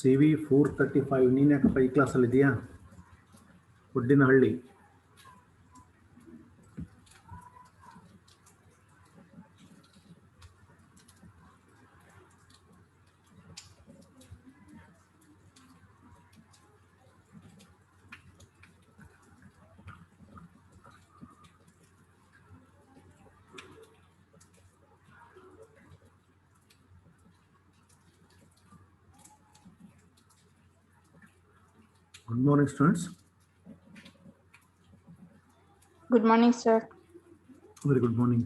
CV 435 ನೀನು ಯಾಕಪ್ಪ ಈ ಕ್ಲಾಸಲ್ಲಿ ಇದೆಯಾ? ಉಡ್ಡಿನಹಳ್ಳಿ. Good morning, students. Good morning, sir. Very good morning.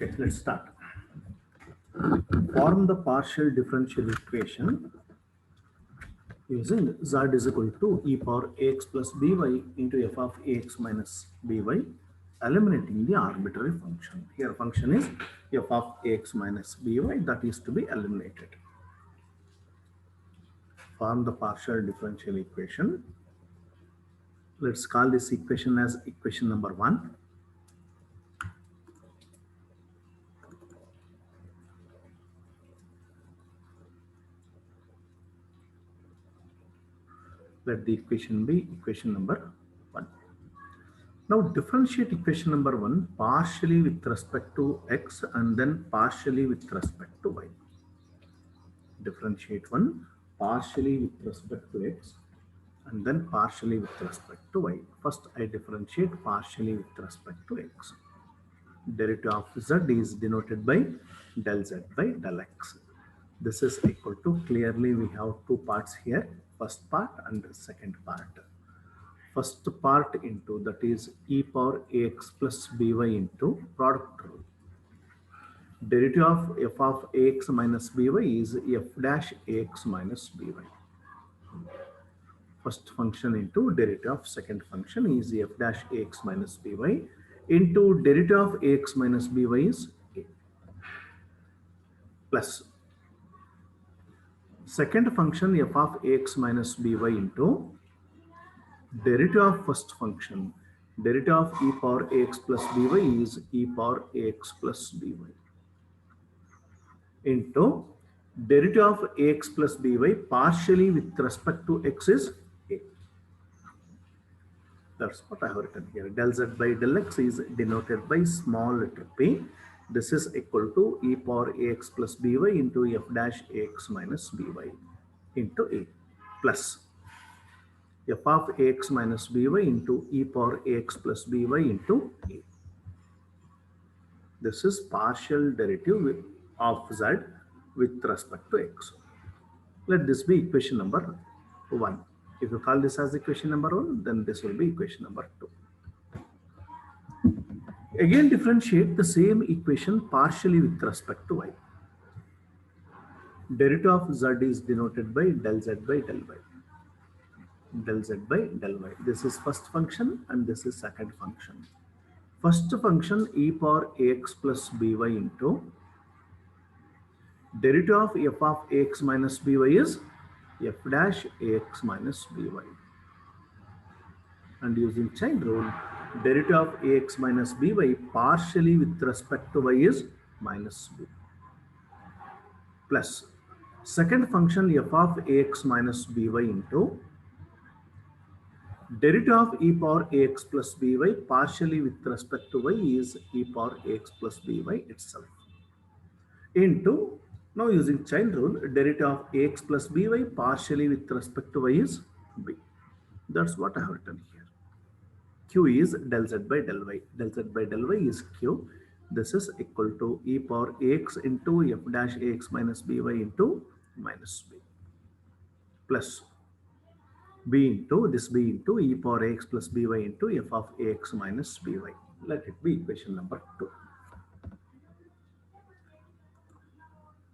Okay, let's start. Form the partial differential equation using z is equal to e power ax plus by into f of ax minus by, eliminating the arbitrary function. Here function is f of ax minus by, that is to be eliminated. Form the partial differential equation. Let's call this equation as equation number 1. Let the equation be equation number 1. Now differentiate equation number 1 partially with respect to x and then partially with respect to y. Differentiate 1 partially with respect to x and then partially with respect to y. First I differentiate partially with respect to x. Derivative of z is denoted by del z by del x. This is equal to, clearly we have two parts here, first part and the second part. First part into, that is e power ax plus by into product rule. Derivative of f of ax minus by is f dash ax minus by. First function into derivative of second function is f dash ax minus by into derivative of ax minus by is a, plus second function f of ax minus by into derivative of first function, derivative of e power ax plus by is e power ax plus by into derivative of ax plus by partially with respect to x is a. That's what I have written here. Del z by del x is denoted by small letter p. This is equal to e power ax plus by into f dash ax minus by into a, plus f of ax minus by into e power ax plus by into a. This is partial derivative of z with respect to x. Let this be equation number 1. If you call this as equation number 1, then this will be equation number 2. Again differentiate the same equation partially with respect to y. Derivative of z is denoted by del z by del y. Del z by del y. This is first function and this is second function. First function e power ax plus by into derivative of f of ax minus by is f dash ax minus by. And using chain rule, derivative of ax minus by partially with respect to y is minus b, plus second function f of ax minus by into derivative of e power ax plus by partially with respect to y is e power ax plus by itself into, now using chain rule, derivative of ax plus by partially with respect to y is b. That's what I have written here. Q is del z by del y. Del z by del y is q. This is equal to e power ax into f dash ax minus by into minus b, plus b into this b into e power ax plus by into f of ax minus by. Let it be equation number 2.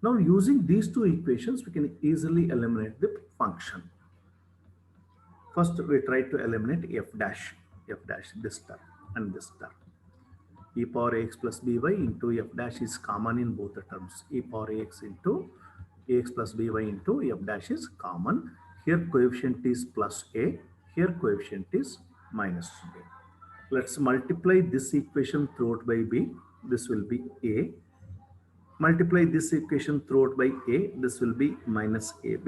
Now using these two equations, we can easily eliminate the function. First, we try to eliminate f dash, this term and this term. E power ax plus by into f dash is common in both the terms. E power ax into ax plus by into f dash is common. Here coefficient is plus a, here coefficient is minus a. Let's multiply this equation throughout by b. This will be a. Multiply this equation throughout by a. This will be minus ab.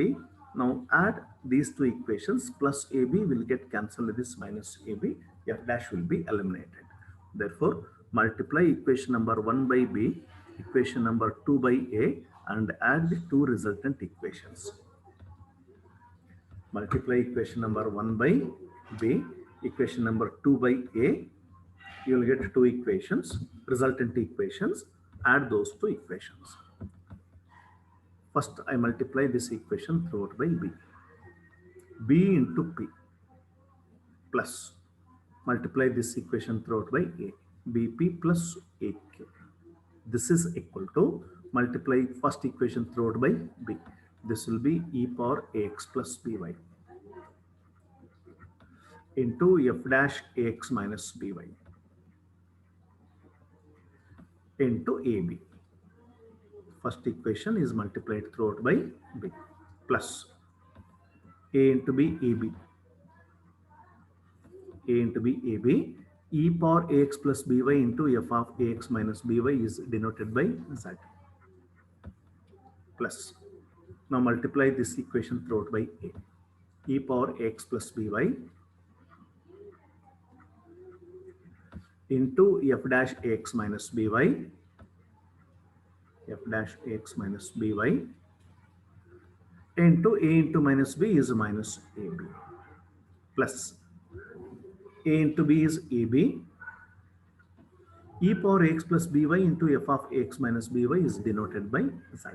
Now add these two equations. Plus ab will get cancelled. This minus ab. F dash will be eliminated. Therefore, multiply equation number 1 by b, equation number 2 by a, and add the two resultant equations. Multiply equation number 1 by b, equation number 2 by a. You will get two equations, resultant equations. Add those two equations. First, I multiply this equation throughout by b. b into p plus, multiply this equation throughout by a. bp plus ak. This is equal to, multiply first equation throughout by b. This will be e power ax plus by into f dash ax minus by into ab. First equation is multiplied throughout by b plus a into b ab. A into b ab. E power ax plus by into f of ax minus by is denoted by z plus. Now multiply this equation throughout by a. E power ax plus by into f dash ax minus by, f dash ax minus by into a into minus b is minus ab plus a into b is ab. E power ax plus by into f of ax minus by is denoted by z.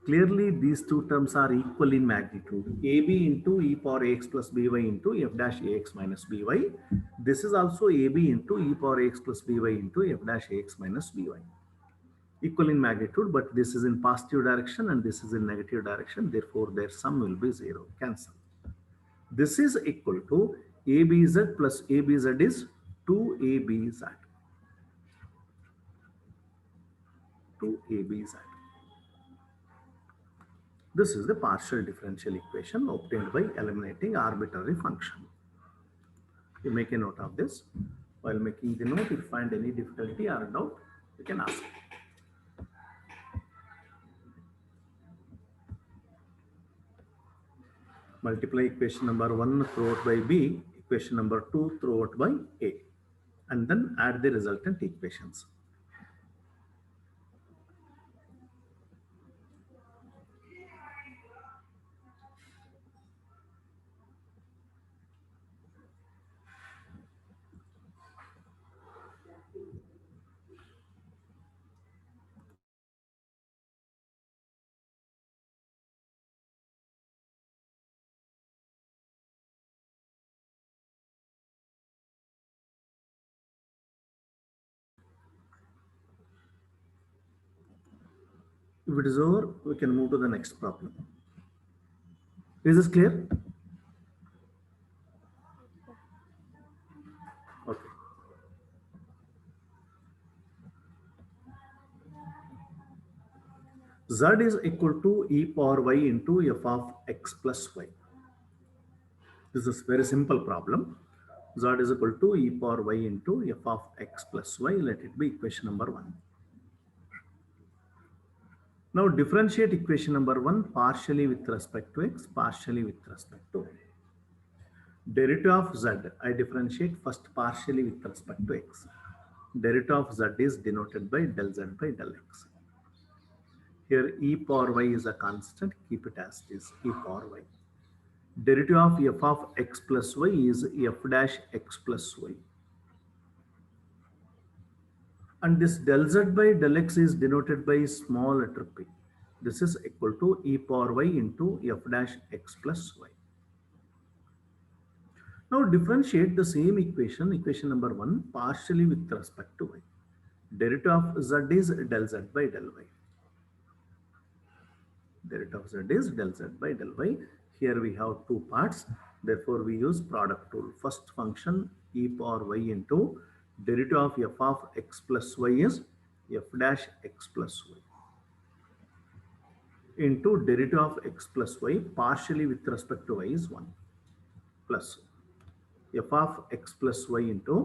Clearly, these two terms are equal in magnitude. ab into e power ax plus by into f dash ax minus by. This is also ab into e power ax plus by into f dash ax minus by. Equal in magnitude, but this is in positive direction and this is in negative direction. Therefore, their sum will be 0. Cancel. This is equal to abz plus abz is 2abz. 2abz. This is the partial differential equation obtained by eliminating arbitrary function. You make a note of this. While making the note, if you find any difficulty or doubt, you can ask. Multiply equation number 1 throughout by b, equation number 2 throughout by a, and then add the resultant equations. If it is over, we can move to the next problem. Is this clear? Okay. Z is equal to e power y into f of x plus y. This is a very simple problem. Z is equal to e power y into f of x plus y. Let it be equation number 1. Now differentiate equation number 1 partially with respect to x, partially with respect to y. Derivative of z, I differentiate first partially with respect to x. Derivative of z is denoted by del z by del x. Here e power y is a constant, keep it as it is, e power y. Derivative of f of x plus y is f dash x plus y. And this del z by del x is denoted by small letter p. This is equal to e power y into f dash x plus y. Now differentiate the same equation, equation number 1, partially with respect to y. Derivative of z is del z by del y. Derivative of z is del z by del y. Here we have two parts. Therefore, we use product rule. First function e power y into derivative of f of x plus y is f dash x plus y into derivative of x plus y partially with respect to y is 1 plus f of x plus y into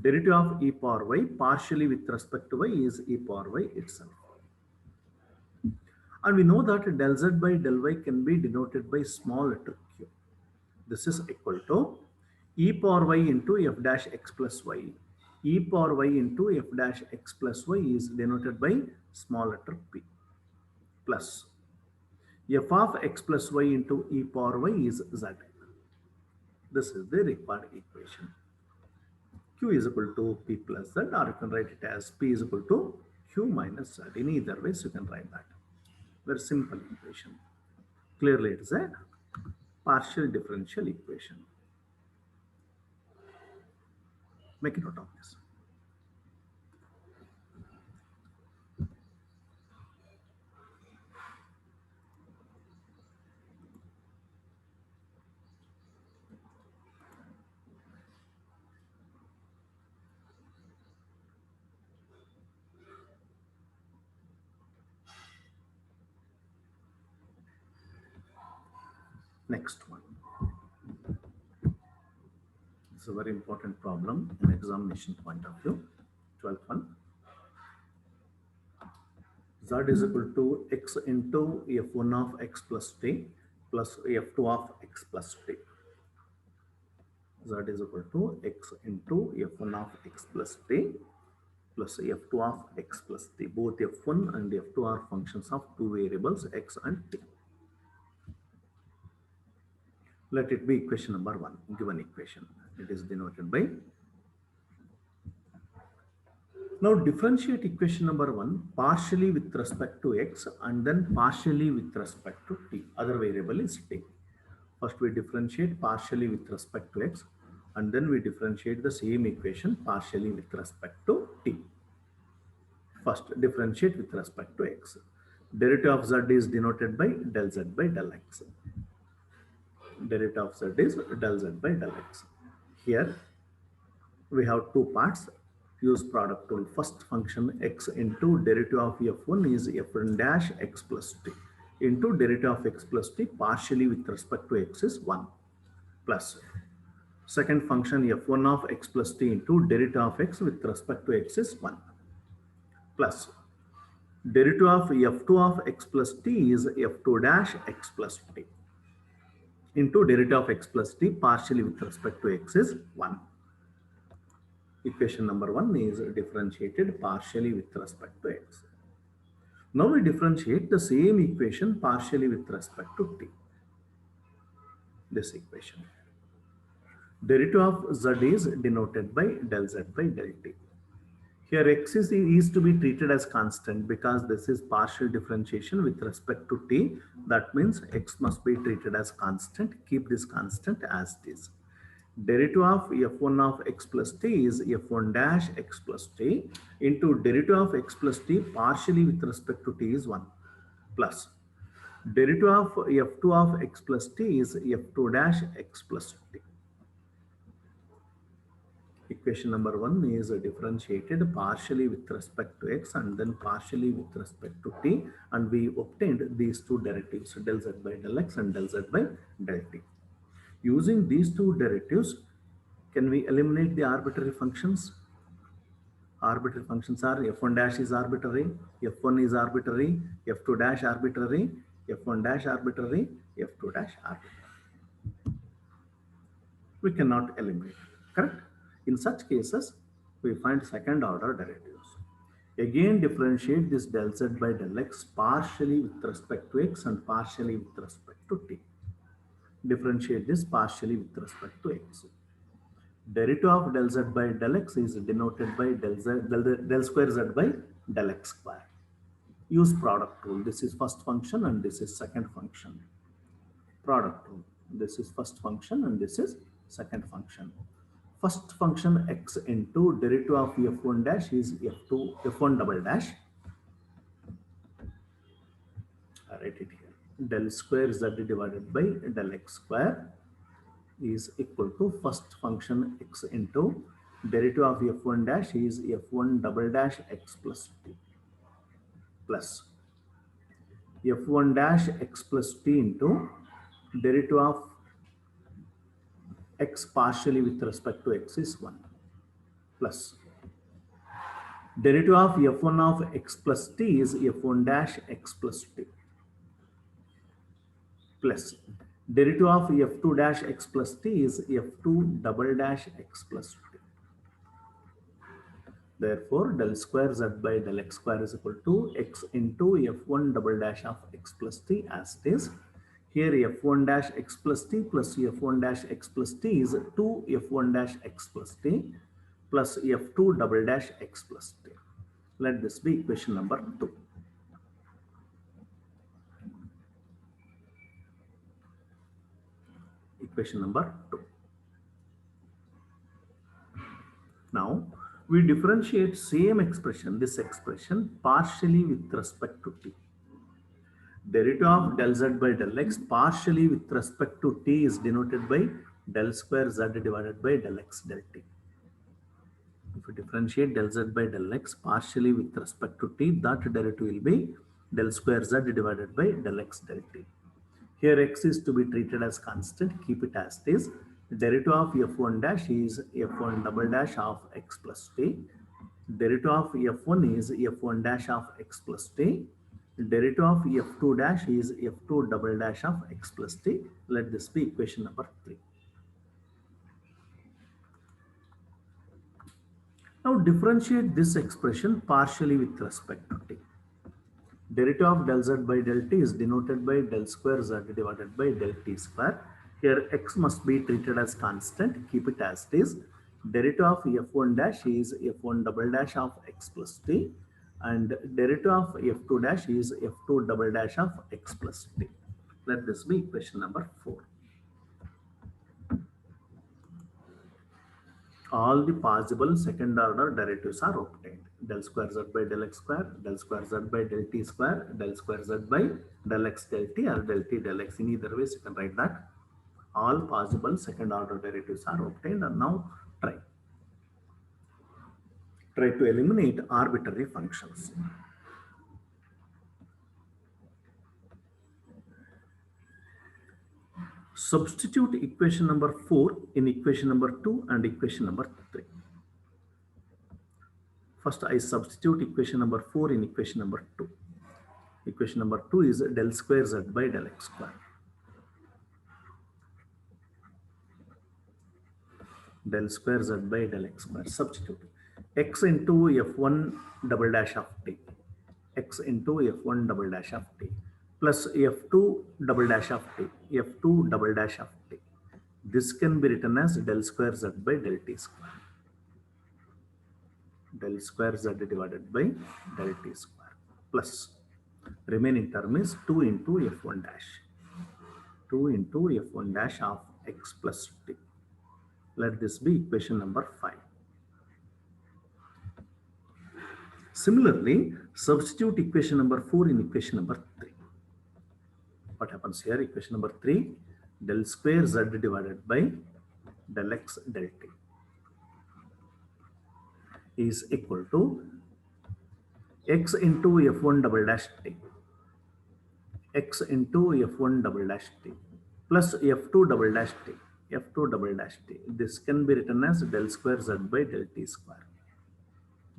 derivative of e power y partially with respect to y is e power y itself. And we know that del z by del y can be denoted by small letter q. This is equal to e power y into f dash x plus y. E power y into f dash x plus y is denoted by small letter p plus f of x plus y into e power y is z. This is the required equation. Q is equal to p plus z, or you can write it as p is equal to q minus z. In either ways, you can write that. Very simple equation. Clearly, it is a partial differential equation. Make a note of this. Next one. It's a very important problem in examination point of view. 12th one. Z is equal to x into f1 of x plus t plus f2 of x plus t. Z is equal to x into f1 of x plus t plus f2 of x plus t. Both f1 and f2 are functions of two variables x and t. Let it be equation number 1, given equation. It is denoted by. Now differentiate equation number 1 partially with respect to x and then partially with respect to t. Other variable is t. First we differentiate partially with respect to x and then we differentiate the same equation partially with respect to t. First differentiate with respect to x. Derivative of z is denoted by del z by del x. Derivative of z is del z by del x. Here we have two parts. Use product rule. First function x into derivative of f1 is f1 dash x plus t into derivative of x plus t partially with respect to x is 1 plus second function f1 of x plus t into derivative of x with respect to x is 1 plus derivative of f2 of x plus t is f2 dash x plus t into derivative of x plus t partially with respect to x is 1. Equation number 1 is differentiated partially with respect to x. Now we differentiate the same equation partially with respect to t. This equation. Derivative of z is denoted by del z by del t. Here x is to be treated as constant because this is partial differentiation with respect to t. That means x must be treated as constant. Keep this constant as it is. Derivative of f1 of x plus t is f1 dash x plus t into derivative of x plus t partially with respect to t is 1 plus derivative of f2 of x plus t is f2 dash x plus t. Equation number 1 is differentiated partially with respect to x and then partially with respect to t, and we obtained these two derivatives del z by del x and del z by del t. Using these two derivatives, can we eliminate the arbitrary functions? Arbitrary functions are f1 dash is arbitrary, f1 is arbitrary, f2 dash arbitrary, f1 dash arbitrary, f2 dash arbitrary. We cannot eliminate, correct? In such cases, we find second order derivatives. Again, differentiate this del z by del x partially with respect to x and partially with respect to t. Differentiate this partially with respect to x. Derivative of del z by del x is denoted by del square z by del x square. Use product rule. This is first function and this is second function. Product rule. This is first function and this is second function. First function x into derivative of f1 dash is f1 double dash write it here. Del square z divided by del x square is equal to first function x into derivative of f1 dash is f1 double dash x plus t plus f1 dash x plus t into derivative of x partially with respect to x is 1 plus derivative of f1 of x plus t is f1 dash x plus t plus derivative of f2 dash x plus t is f2 double dash x plus t. Therefore, del square z by del x square is equal to x into f1 double dash of x plus t as it is. Here f1 dash x plus t plus f1 dash x plus t is 2 f1 dash x plus t plus f2 double dash x plus t. Let this be equation number 2. Equation number 2. Now, we differentiate same expression, this expression, partially with respect to t. Derivative of del z by del x partially with respect to t is denoted by del square z divided by del x del t. If we differentiate del z by del x partially with respect to t, that derivative will be del square z divided by del x del t. Here x is to be treated as constant, keep it as it is. Derivative of f1 dash is f1 double dash of x plus t. Derivative of f1 is f1 dash of x plus t. Derivative of f2 dash is f2 double dash of x plus t. Let this be equation number 3. Now differentiate this expression partially with respect to t. Derivative of del z by del t is denoted by del square z divided by del t square. Here x must be treated as constant, keep it as it is. Derivative of f1 dash is f1 double dash of x plus t and derivative of f2 dash is f2 double dash of x plus t. Let this be equation number 4. All the possible second order derivatives are obtained. Del square z by del x square, del square z by del t square, del square z by del x del t or del t del x. In either ways, you can write that. All possible second order derivatives are obtained, and now try to eliminate arbitrary functions. Substitute equation number 4 in equation number 2 and equation number 3. First, I substitute equation number 4 in equation number 2. Equation number 2 is del square z by del x square. Del square z by del x square. Substitute x into f1 double dash of t, x into f1 double dash of t plus f2 double dash of t, f2 double dash of t. This can be written as del square z by del t square. Del square z divided by del t square plus remaining term is 2 into f1 dash. 2 into f1 dash of x plus t. Let this be equation number 5. Similarly, substitute equation number 4 in equation number 3. What happens here? Equation number 3, del square z divided by del x del t is equal to x into f1 double dash t, x into f1 double dash t plus f2 double dash t, f2 double dash t. This can be written as del square z by del t square.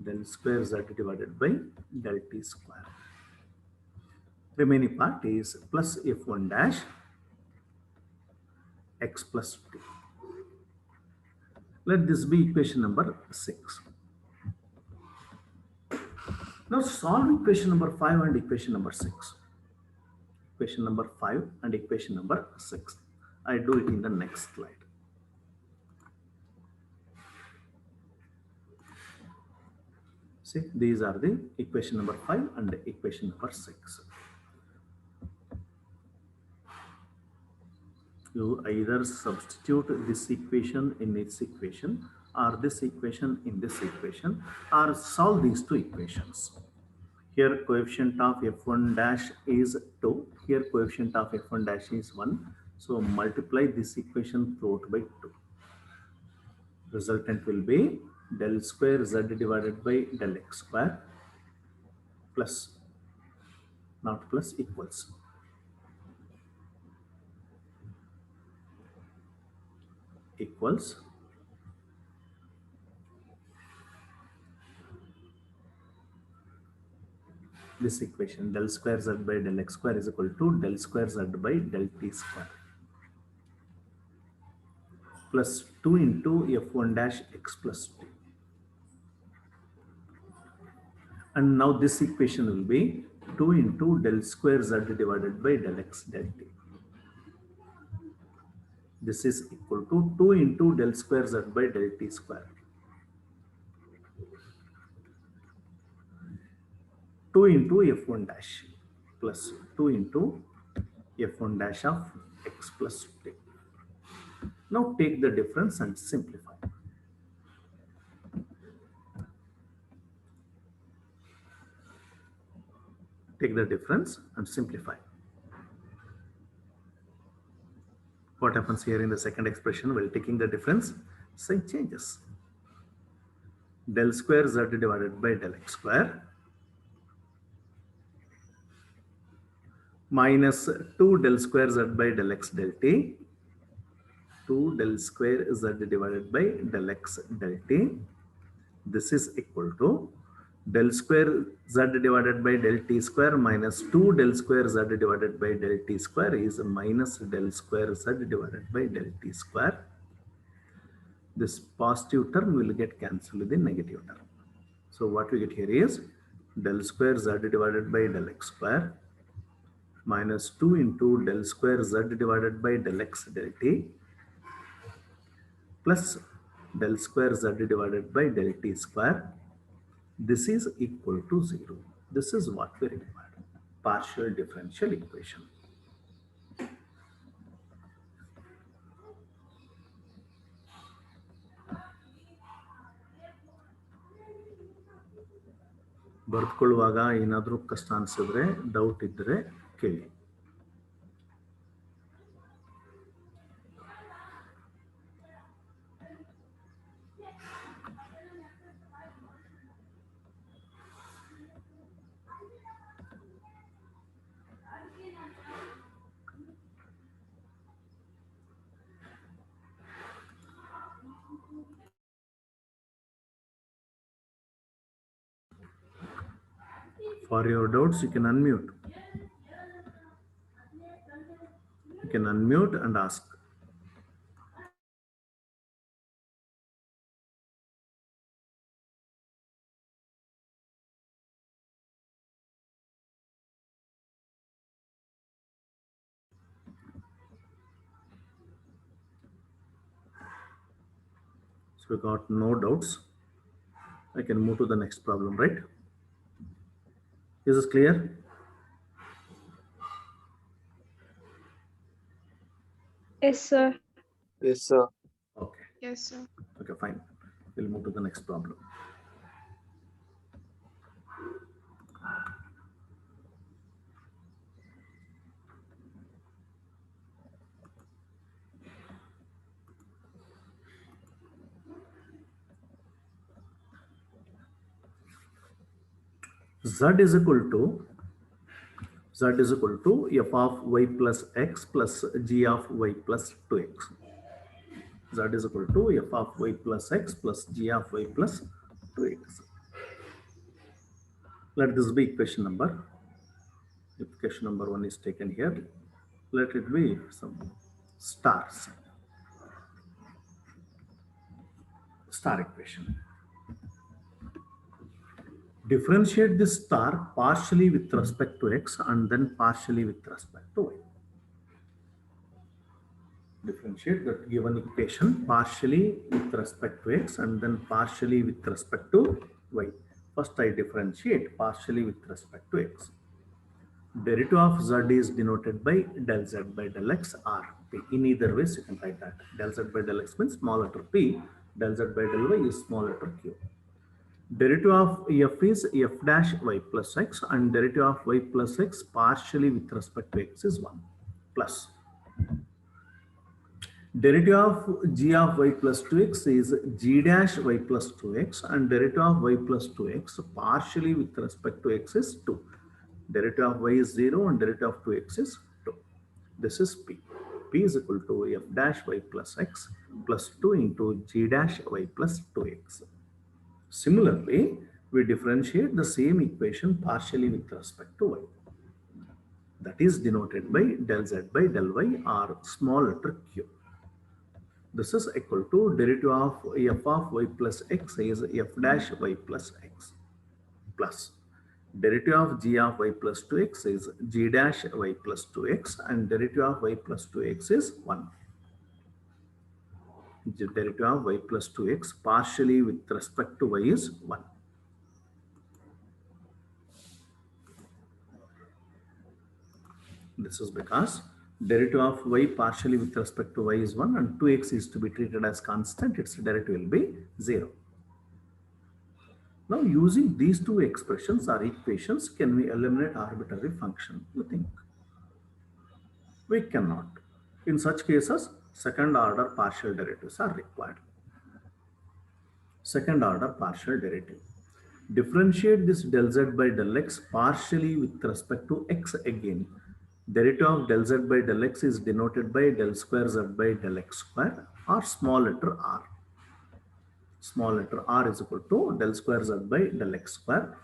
Del square z divided by del t square. Remaining part is plus f1 dash x plus t. Let this be equation number 6. Now solve equation number 5 and equation number 6. Equation number 5 and equation number 6. I do it in the next slide. See, these are the equation number 5 and equation number 6. You either substitute this equation in its equation or this equation in this equation or solve these two equations. Here coefficient of f1 dash is 2. Here coefficient of f1 dash is 1. So multiply this equation throughout by 2. Resultant will be del square z divided by del x square plus, not plus, equals. Equals this equation, del square z by del x square is equal to del square z by del t square plus 2 into f1 dash x plus 2. And now this equation will be 2 into del square z divided by del x del t. This is equal to 2 into del square z by del t square. 2 into f1 dash plus 2 into f1 dash of x plus t. Now take the difference and simplify. Take the difference and simplify. What happens here in the second expression? While taking the difference, sign changes. Del square z divided by del x square minus 2 del square z by del x del t, 2 del square z divided by del x del t. This is equal to del square z divided by del t square minus 2 del square z divided by del t square is minus del square z divided by del t square. This positive term will get cancelled with the negative term. So what we get here is del square z divided by del x square minus 2 into del square z divided by del x del t plus del square z divided by del t square. This is equal to 0. This is what we require. Partial differential equation. ಬರ್ಕೊಳ್ಳುವಾಗ ಏನಾದರೂ ಕಷ್ಟ ಅನ್ಸಿದ್ರೆ doubt ಇದ್ದರೆ ಕೇಳಿ. For your doubts, you can unmute. You can unmute and ask. So we got no doubts. I can move to the next problem, right? Is this clear? Yes, sir. Yes, sir. Okay. Yes, sir. Okay, fine. We'll move to the next problem. Z is equal to f of y plus x plus g of y plus 2x. Z is equal to f of y plus x plus g of y plus 2x. Let this be equation number. If equation number 1 is taken here, let it be some stars. Star equation. Differentiate this star partially with respect to x and then partially with respect to y. Differentiate that given equation partially with respect to x and then partially with respect to y. First I differentiate partially with respect to x. Derivative of z is denoted by del z by del x or p. In either ways you can write that. Del z by del x means small letter p, del z by del y is small letter q. Derivative of f is f dash y plus x, and derivative of y plus x partially with respect to x is 1, plus derivative of g of y plus 2x is g dash y plus 2x, and derivative of y plus 2x partially with respect to x is 2. Derivative of y is 0 and derivative of 2x is 2. This is p. P is equal to f dash y plus x plus 2 into g dash y plus 2x. Similarly, we differentiate the same equation partially with respect to y. That is denoted by del z by del y or small letter q. This is equal to derivative of f of y plus x is f dash y plus x plus derivative of g of y plus 2x is g dash y plus 2x, and derivative of y plus 2x is 1. The derivative of y plus 2x partially with respect to y is 1. This is because derivative of y partially with respect to y is 1 and 2x is to be treated as constant, its derivative will be 0. Now, using these two expressions or equations, can we eliminate arbitrary function? You think? We cannot. In such cases, second order partial derivatives are required. Second order partial derivative. Differentiate this del z by del x partially with respect to x again. Derivative of del z by del x is denoted by del square z by del x square or small letter r. Small letter r is equal to del square z by del x square.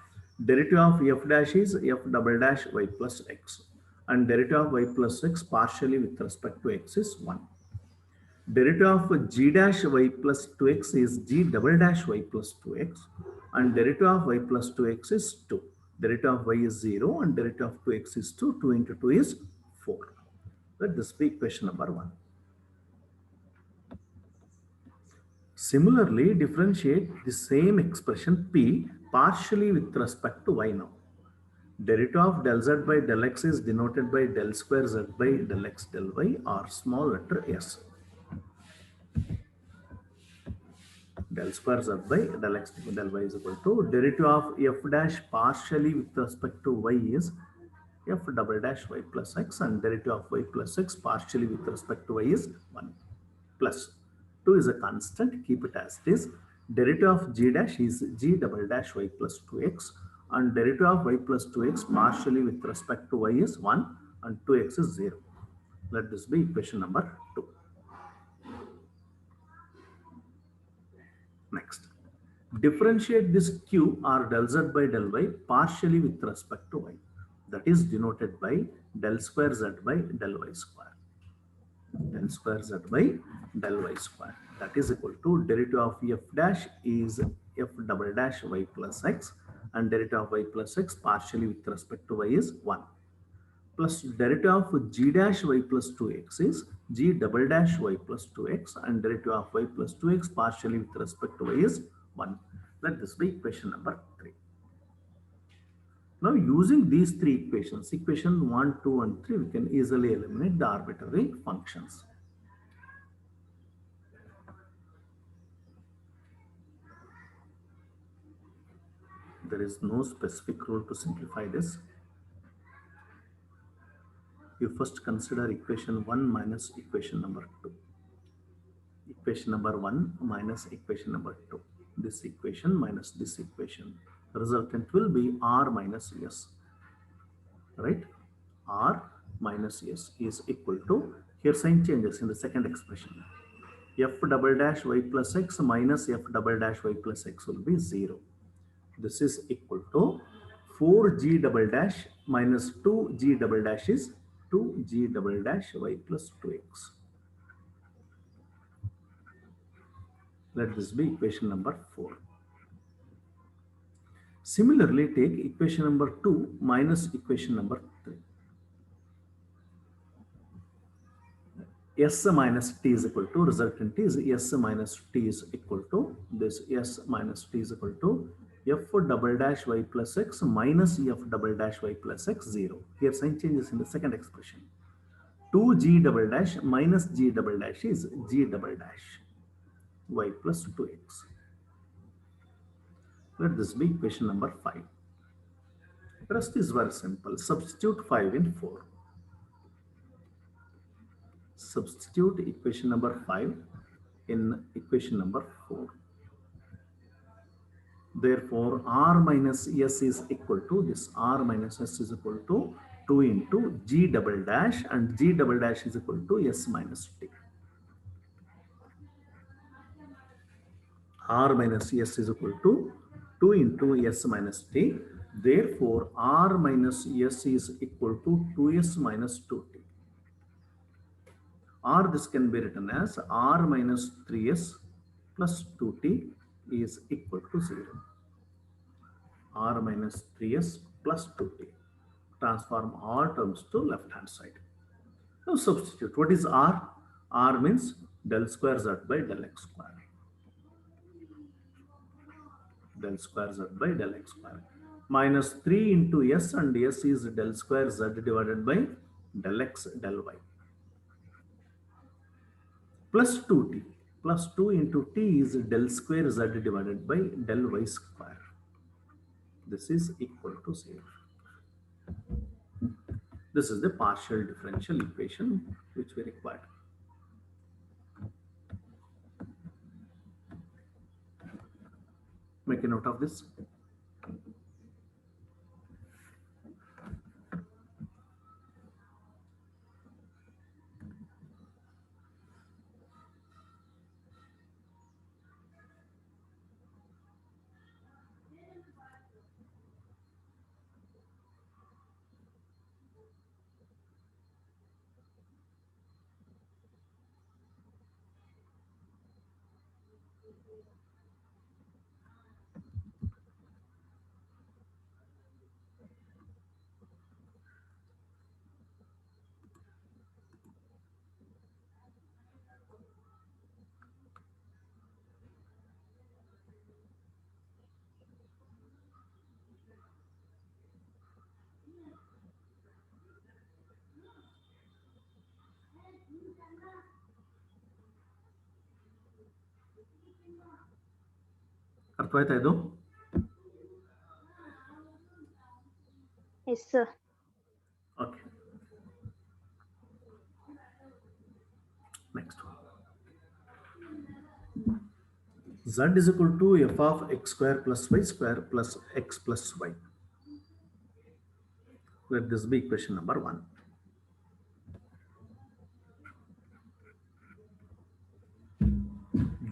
Derivative of f dash is f double dash y plus x, and derivative of y plus x partially with respect to x is 1. Derivative of g dash y plus 2x is g double dash y plus 2x, and derivative of y plus 2x is 2. Derivative of y is 0 and derivative of 2x is 2. 2 into 2 is 4. Let this be equation number 1. Similarly, differentiate the same expression p partially with respect to y now. Derivative of del z by del x is denoted by del square z by del x del y or small letter s. Del square z by del x del y is equal to derivative of f dash partially with respect to y is f double dash y plus x, and derivative of y plus x partially with respect to y is 1, plus 2 is a constant, keep it as it is. Derivative of g dash is g double dash y plus 2x, and derivative of y plus 2x partially with respect to y is 1 and 2x is 0. Let this be equation number 2. Next, differentiate this q or del z by del y partially with respect to y. That is denoted by del square z by del y square. Del square z by del y square. That is equal to derivative of f dash is f double dash y plus x, and derivative of y plus x partially with respect to y is 1, plus derivative of g dash y plus 2x is g double dash y plus 2x, and derivative of y plus 2x partially with respect to y is 1. Let this be equation number 3. Now, using these three equations, equation 1, 2 and 3, we can easily eliminate the arbitrary functions. There is no specific rule to simplify this. You first consider equation 1 minus equation number 2. Equation number 1 minus equation number 2. This equation minus this equation. The resultant will be r minus s. Right? R minus s is equal to, here sign changes in the second expression. F double dash y plus x minus f double dash y plus x will be 0. This is equal to 4g double dash minus 2g double dash is 2g double dash y plus 2x. Let this be equation number 4. Similarly, take equation number 2 minus equation number 3. S minus t is equal to, resultant is S minus t is equal to, this S minus t is equal to f double dash y plus x minus f double dash y plus x 0. Here sign changes in the second expression. 2g double dash minus g double dash is g double dash y plus 2x. Let this be equation number 5. Rest is very simple. Substitute 5 in 4. Substitute equation number 5 in equation number 4. Therefore, r minus s is equal to this. R minus s is equal to 2 into g double dash, and g double dash is equal to s minus t. R minus s is equal to 2 into s minus t. Therefore, r minus s is equal to 2s minus 2t. Or this can be written as r minus 3s plus 2t is equal to 0. R minus 3s plus 2t. Transform all terms to left hand side. Now substitute. What is r? R means del square z by del x square. Del square z by del x square. Minus 3 into s, and s is del square z divided by del x del y. Plus 2t. Plus 2 into t is del square z divided by del y square. This is equal to 0. This is the partial differential equation which we required. Make a note of this. ಅರ್ಥವಾಯ್ತಾ ಇದು? Yes, sir. Okay. Next one. Z is equal to f of x square plus y square plus x plus y. Let this be equation number 1.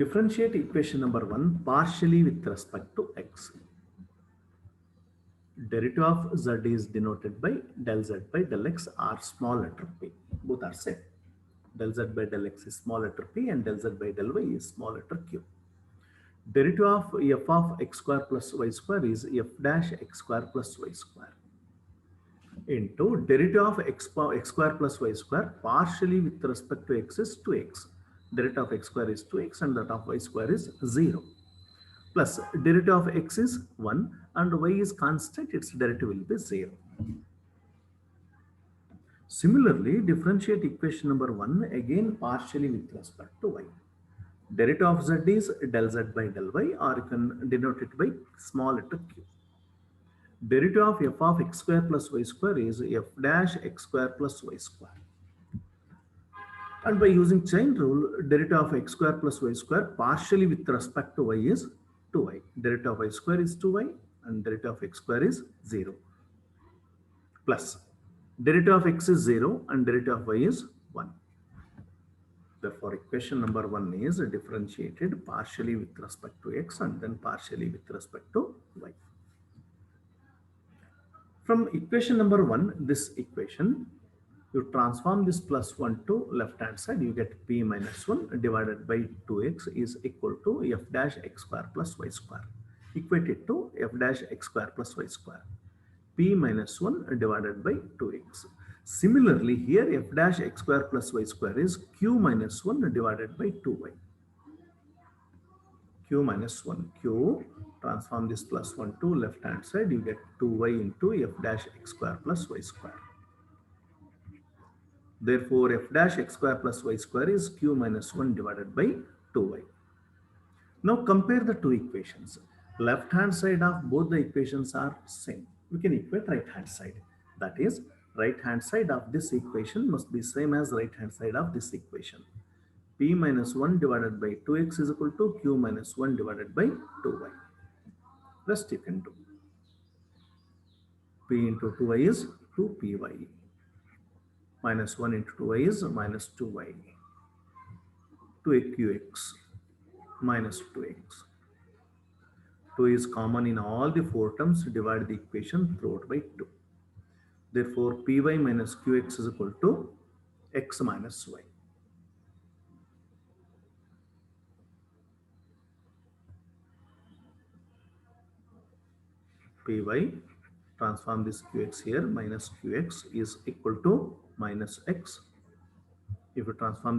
Differentiate equation number 1 partially with respect to x. Derivative of z is denoted by del z by del x or small letter p. Both are same. Del z by del x is small letter p and del z by del y is small letter q. Derivative of f of x square plus y square is f dash x square plus y square into derivative of x square plus y square partially with respect to x is 2x. Derivative of x square is 2x and that of y square is 0. Plus derivative of x is 1 and y is constant, its derivative will be 0. Similarly, differentiate equation number 1 again partially with respect to y. Derivative of z is del z by del y, or you can denote it by small letter q. Derivative of f of x square plus y square is f dash x square plus y square. And by using chain rule, derivative of x square plus y square partially with respect to y is 2y. Derivative of y square is 2y and derivative of x square is 0. Plus derivative of x is 0 and derivative of y is 1. Therefore, equation number 1 is differentiated partially with respect to x and then partially with respect to y. From equation number 1, this equation, you transform this plus 1 to left hand side, you get p minus 1 divided by 2x is equal to f dash x square plus y square. Equate it to f dash x square plus y square. P minus 1 divided by 2x. Similarly, here f dash x square plus y square is q minus 1 divided by 2y. Q minus 1. Q, transform this plus 1 to left hand side, you get 2y into f dash x square plus y square. Therefore, f dash x square plus y square is q minus 1 divided by 2y. Now compare the two equations. Left hand side of both the equations are same. We can equate right hand side. That is, right hand side of this equation must be same as right hand side of this equation. P minus 1 divided by 2x is equal to q minus 1 divided by 2y. Rest you can do. P into 2y is 2py. Minus 1 into 2y is minus 2y. 2qx minus 2x. 2 is common in all the four terms. Divide the equation throughout by 2. Therefore, py minus qx is equal to x minus y. Py, transform this qx here, minus qx is equal to minus x. If you transform